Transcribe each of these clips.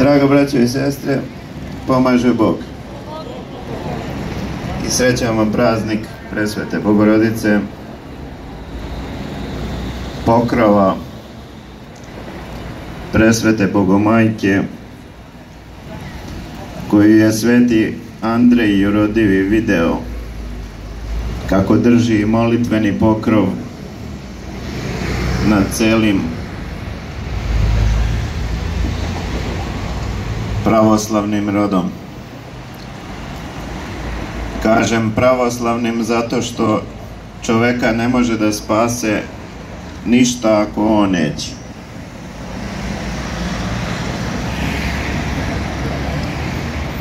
Draga braćo i sestre, pomaže Bog. I srećan vam praznik Presvete Bogorodice, pokrova Presvete Bogomajke, koju je sveti Andrej Jurodivi video kako drži molitveni pokrov nad celim pravoslavnim rodom. Kažem pravoslavnim zato što čoveka ne može da spase ništa ako on neće.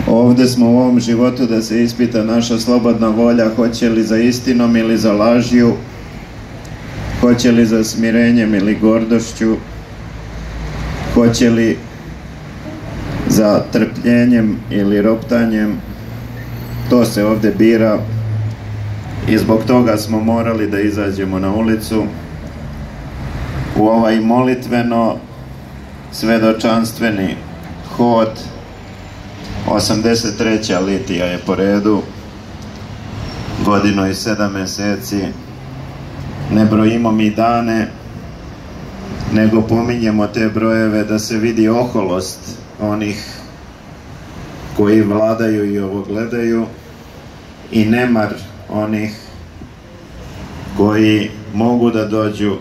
Ovde smo u ovom životu da se ispita naša slobodna volja, hoće li za istinom ili za lažju, hoće li za smirenjem ili gordošću, hoće li za trpljenjem ili roptanjem. To se ovde bira i zbog toga smo morali da izađemo na ulicu u ovaj molitveno svedočanstveni hod. 83. litija je po redu, godinu i 7 meseci. Ne brojimo mi dane, nego pominjemo te brojeve da se vidi oholost onih koji vladaju i ovo gledaju i nemar onih koji mogu da dođu,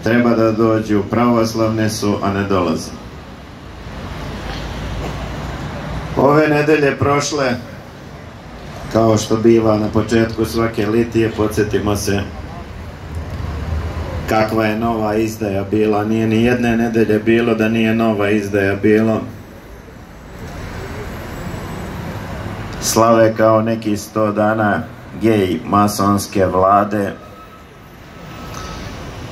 treba da dođu, pravoslavne su, a ne dolaze. Ove nedelje prošle, kao što biva na početku svake litije, podsjetimo se kakva je nova izdaja bila. Nije ni jedne nedelje bilo da nije nova izdaja bilo. Slave kao neki 100 dana gej masonske vlade,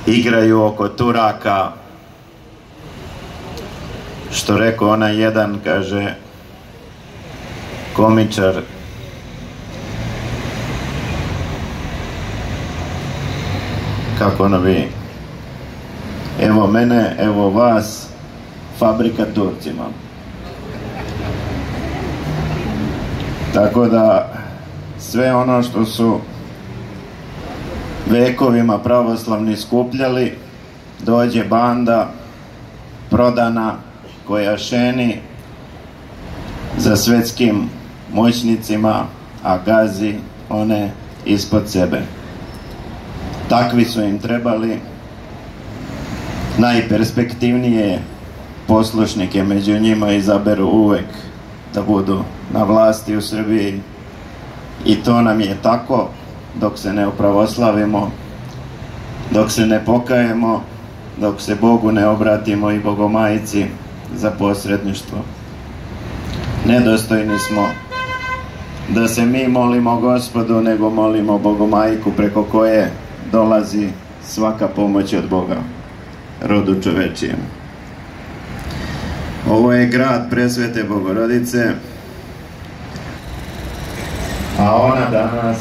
igraju oko Turaka, što rekao onaj jedan, kaže, komičar, kako ono bi, evo mene, evo vas, fabrika Turcima. Tako da sve ono što su vekovima pravoslavni skupljali, dođe banda prodana koja šeni za svetskim moćnicima, a gazi one ispod sebe. Takvi su im trebali. Najperspektivnije poslušnike među njima izaberu uvek da budu na vlasti u Srbiji, i to nam je tako dok se ne opravoslavimo, dok se ne pokajemo, dok se Bogu ne obratimo i Bogomajici za posredništvo. Nedostojni smo da se mi molimo Gospodu, nego molimo Bogomajku preko koje dolazi svaka pomoć od Boga rodu čovečijem. Ovo je grad Presvete Bogorodice, a ona danas,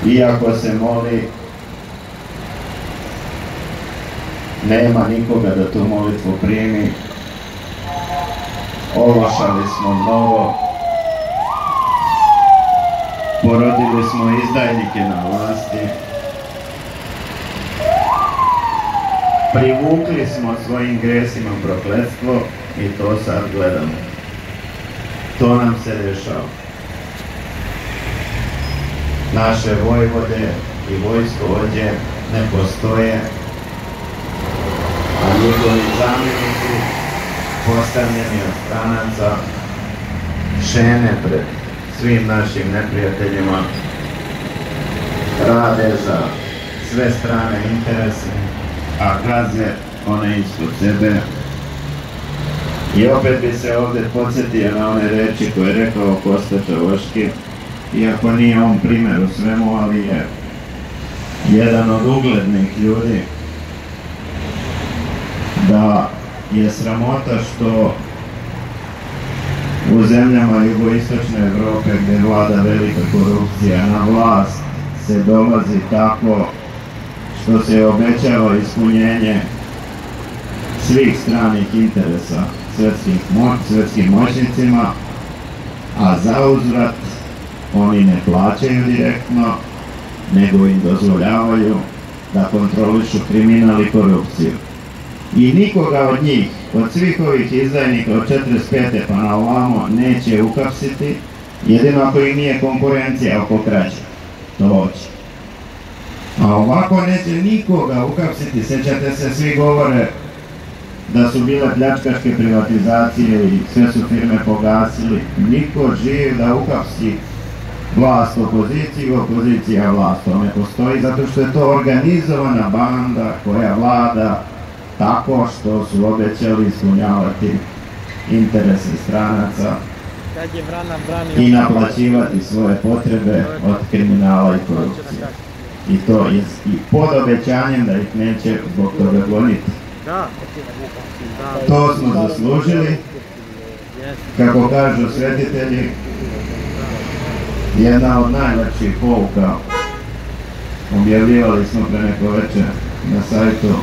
iako se moli, nema nikoga da tu molitvu primi. Ološali smo mnogo, porodili smo izdajnike na vlasti, privukli smo svojim gresima prokletstvo i to sad gledamo. To nam se dešava. Naše vojvode i vojskovođe ne postoje, a njegovi zamjenici, postavljeni od stranaca, šene pred svim našim neprijateljima, rade za sve strane interese, a gaze one ispod sebe. I opet bi se ovde podsjetio na one reči koje je rekao Kosta Čavoški, iako nije on primer u svemu, ali je jedan od uglednih ljudi, da je sramota što u zemljama jugoistočne Evrope gde vlada velika korupcija, na vlast se dolazi tako što se obećava ispunjenje svih stranih interesa svjetskim moćnicima, a za uzvrat oni ne plaćaju direktno, nego im dozvoljavaju da kontrolišu kriminal i korupciju. I nikoga od njih, od svih ovih izdajnika od 45. pa na ovamo, neće uhapsiti, jedino ako im nije konkurencija oko krađe. To hoće. A ovako neće nikoga uhapsiti. Sjećate se, svi govore da su bile pljačkaške privatizacije i sve su firme pogasili. Niko živ da uhapsi vlast opoziciju, opozicija vlast. To ne postoji zato što je to organizovana banda koja vlada tako što su obećali ispunjavati interese stranaca i naplaćivati svoje potrebe od kriminala i korupcije. I to je i pod obećanjem da ih neće zbog toga goniti. To smo zaslužili, kako kažu svetitelji, jedna od najlepših pouka. Objavljivali smo pre neko večer na sajtu,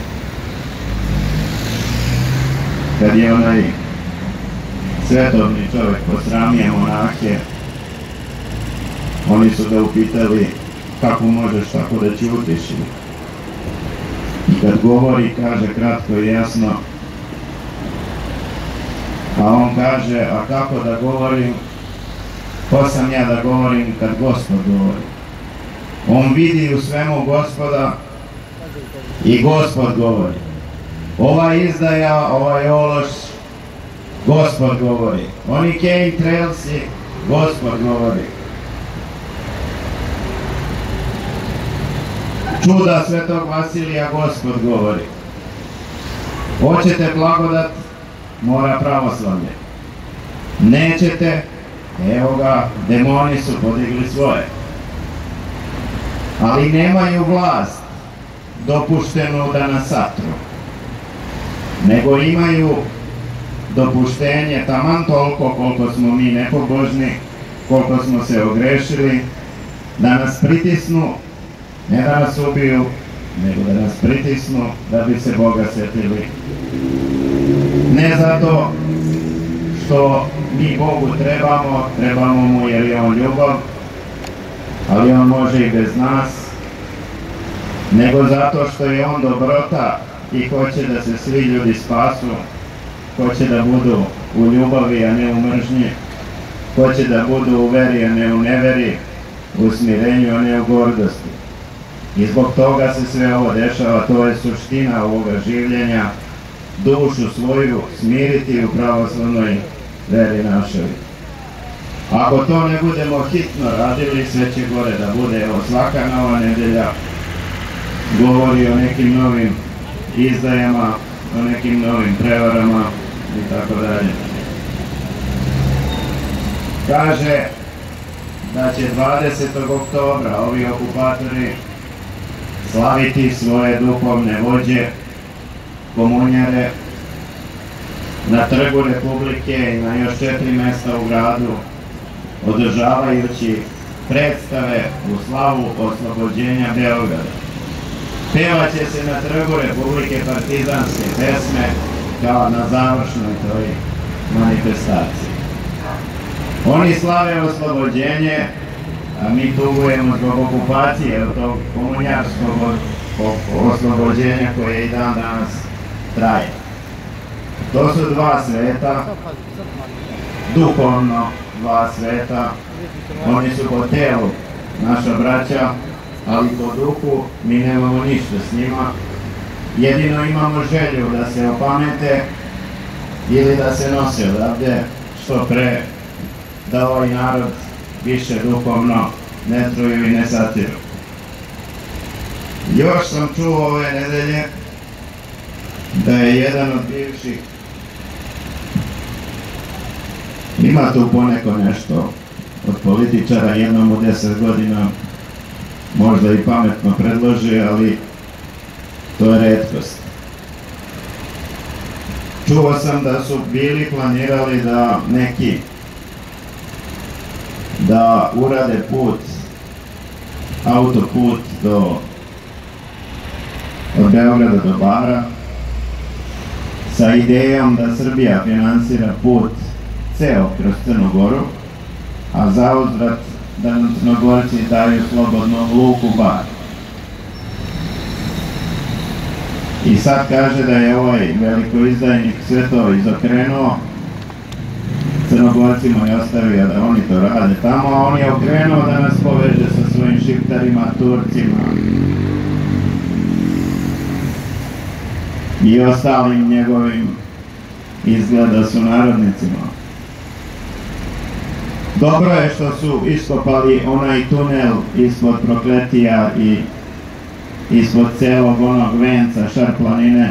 kad je onaj svetovni čovjek posramio monahe, oni su ga upitali kako možeš tako da ćutiš. I kad govori, kaže kratko i jasno, a on kaže, a kako da govorim, ko sam ja da govorim kad Gospod govori. On vidi u svemu Gospoda i Gospod govori. Ovaj izdaja, ovaj ološ, Gospod govori. Oni chemtrailsi, Gospod govori. Čuda Svetog Vasilija, Gospod govori. Hoćete blagodat, mora pravoslavlje. Nećete, evo ga, demoni su podigli svoje. Ali nemaju vlast dopuštenu da nas satru, nego imaju dopuštenje taman toliko koliko smo mi nepobožni, koliko smo se ogrešili, da nas pritisnu, ne da nas ubiju, nego da nas pritisnu da bi se Boga sjetili. Ne zato što mi Bogu trebamo mu jer je on ljubav, ali on može i bez nas, nego zato što je on dobrota i hoće da se svi ljudi spasu, hoće da budu u ljubavi, a ne u mržnji, hoće da budu u veri, a ne u neveri, u smirenju, a ne u gordosti. I zbog toga se sve ovo dešava, to je suština ovoga življenja, dušu svoju smiriti u pravoslavnoj veri našoj. Ako to ne budemo hitno radili, sve će gore da bude. Evo, svaka nova nedelja govori o nekim novim izdajama, o nekim novim prevarama i tako dalje. Kaže da će 20. oktobra ovi okupatori slaviti svoje duhovne vođe, komunjare, na Trgu Republike i na još 4 mesta u gradu, održavajući predstave u slavu oslobođenja Beograda. Pevaće se na Trgu Republike partizanske pesme kao na završnoj toj manifestaciji. Oni slave oslobođenje, a mi tugujemo zbog okupacije od tog komunjarskog oslobođenja koje i dan danas traje. To su dva sveta, duhovno dva sveta, oni su po telu naša braća, ali po duhu mi nemamo ništa s njima, jedino imamo želju da se opamete ili da se nose odavde što pre, da ovaj narod više duhovno ne truju i ne satiru. Još sam čuo ove nedelje da je jedan od bivših, ima tu poneko nešto od političara, jednom u 10 godina možda i pametno predloži, ali to je retkost. Čuo sam da su bili planirali da neki da urade put, autoput od Beograda do Bara sa idejom da Srbija finansira put ceo kroz Crnu Goru, a zauzvrat da nam Crnogorci daju slobodnu luku Bar. I sad kaže da je ovaj velikoizdajnik sve to izokrenuo, Crnogorcima je ostavio da oni to rade tamo, a on je okrenuo da nas poveže sa svojim šiptarima, Turcima i ostalim njegovim izgleda sunarodnicima. Dobro je što su iskopali onaj tunel ispod Prokletija i ispod celog onog venca Šar-planine.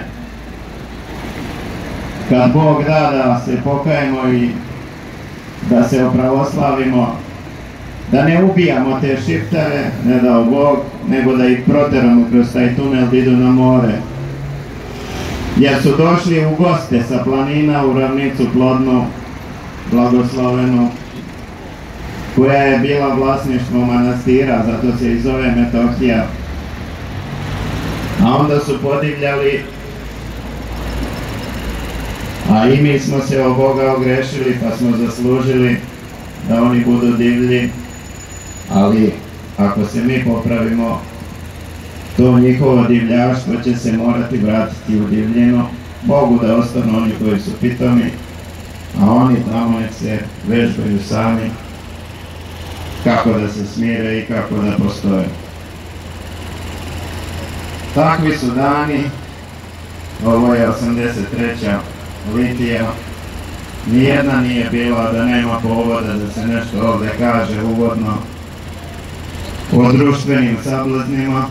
Kad Bog da da se pokajemo i da se opravoslavimo, da ne ubijamo te šiptare, ne dao Bog, nego da ih proteramo kroz taj tunel da idu na more. Jer su došli u goste sa planina u ravnicu plodnu, blagoslovenu, koja je bila vlasništvo manastira, zato se i zove Metohija. A onda su podivljali, a i mi smo se o Boga ogrešili pa smo zaslužili da oni budu divlji, ali ako se mi popravimo, to njihovo divljaštvo će se morati vratiti u divljinu, Bogu da ostanu oni koji su pitomi, a oni tamo nek se vežbaju sami kako da se smire i kako da postoje. Takvi su dani, ovo je 83. litija, nijedna nije bila da nema povoda da se nešto ovde kaže uvodno o društvenim sablaznima.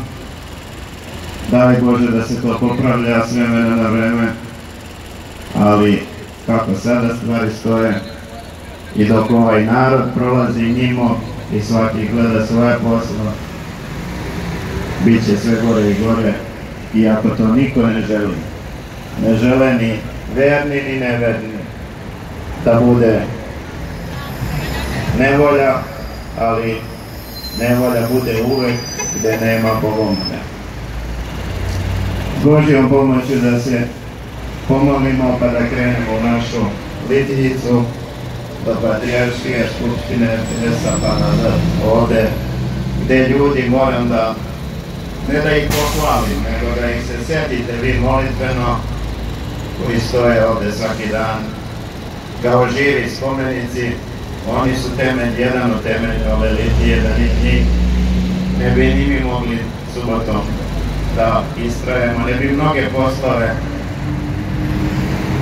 Daj Bože da se to popravlja s vremena na vreme, ali kako sada stvari stoje i dok ovaj narod prolazi njimo i svaki gleda svoje posla, bit će sve gore i gore, iako to niko ne želi. Ne žele ni verni ni neverni da bude nevolja, ali nevolja bude uvek gde nema Bogomolja. S Božjom pomoću da se pomolimo pa da krenemo u našu Litijicu do Patrijaršije skupštine RTS-a pa nazad ovde, gde ljudi moram da, ne da ih pohvalim, nego da ih se setite vi molitveno, koji stoje ovde svaki dan, kao živi spomenici. Oni su temelj, jedan od temelja ove litije, da njih ne bi ni mi mogli subotom da istrajemo, ne bi mnoge poslove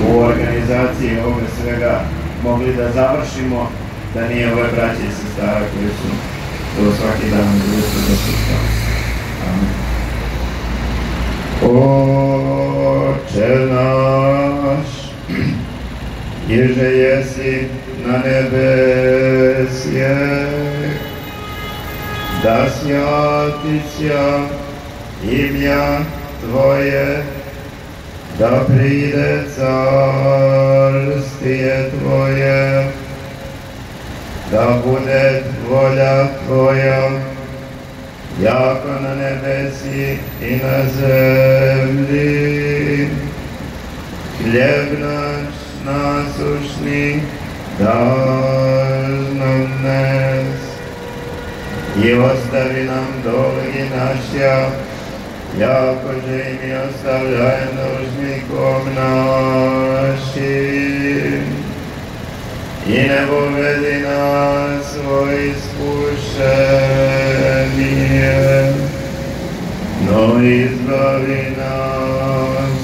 u organizaciji ovoga svega mogli da završimo da nije ove braće i sestara koji su to svaki dan društvo da su stali. Amen. Oče naš, ježe jesi na nebesje, da svjatića imja Tvoje, da pride carstije Tvoje, da bude volja Tvoja, jako na nebesi i na zemlji. Hljeb naš nasušni daj nam dnes i ostavi nam dolgi naša, jakože i mi ostavljaj dužnikom našim. I ne povedi nas u iskušenje, no izbavi nas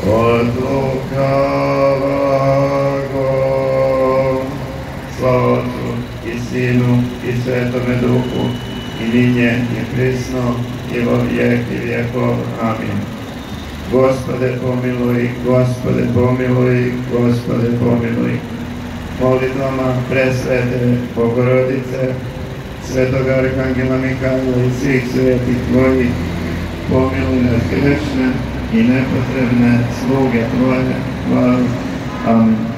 od lukavog. Slava Otcu i Sinu i Svetome Duhu, i ninje i prisno i vo vijeki vjekov. Amin. Gospode pomiluj, Gospode pomiluj, Gospode pomiluj. Molitvama presvete Bogorodice, Svetog Arhangela Mihajla i svih svetih Tvojih, pomiluj nas grešne i nepotrebne sluge Tvoje. Hvala. Amin.